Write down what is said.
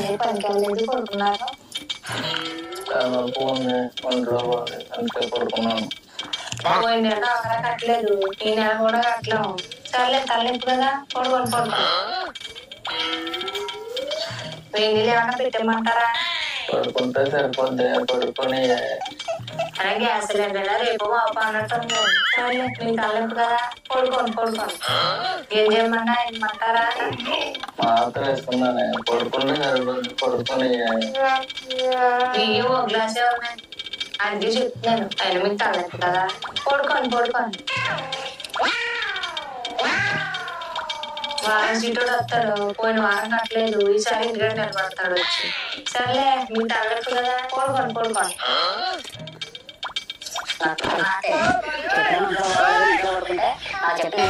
అదే పనికి వెళ్ళలేదు పడుకున్నారు. అందుకే పడుకున్నాను. పోయిన నెల ఆఖరా కట్టలేదు, ఈ నెల కూడా కట్టలేము. సర్లే తలనొప్పి కదా, పడుకోండి. వేడి నీళ్ళు ఏమన్నా పెట్టమంటారా? పడుకుంటే సరిపోద్ది, పడుకొని గ్యాస్ సిలిండర్ రేపు మాపు అన్నట్టుంది. సర్లే మీకు తలనొప్పి కదా, పడుకోండి. ఏం చేయమన్నా ఏమంటారా? మాత్రం వేసుకున్నాను. పడుకుంటే సరిపోద్ది, పడుకొని బియ్యం ఒక గ్లాసే ఉన్నాయి, అందుకే చెప్తున్నాను. అయినా మీకు తలనొప్పి కదా, పడుకోండి. వారం సీటుడు వస్తాడు, పోయిన వారం కట్టలేదు, ఈసారి ఇంటికి నిలబడతాడు వచ్చి. సర్లే మీకు తలనొప్పి కదా, పడుకోండి. చెప్పిన పడుకుంటే ఆ చెప్పిన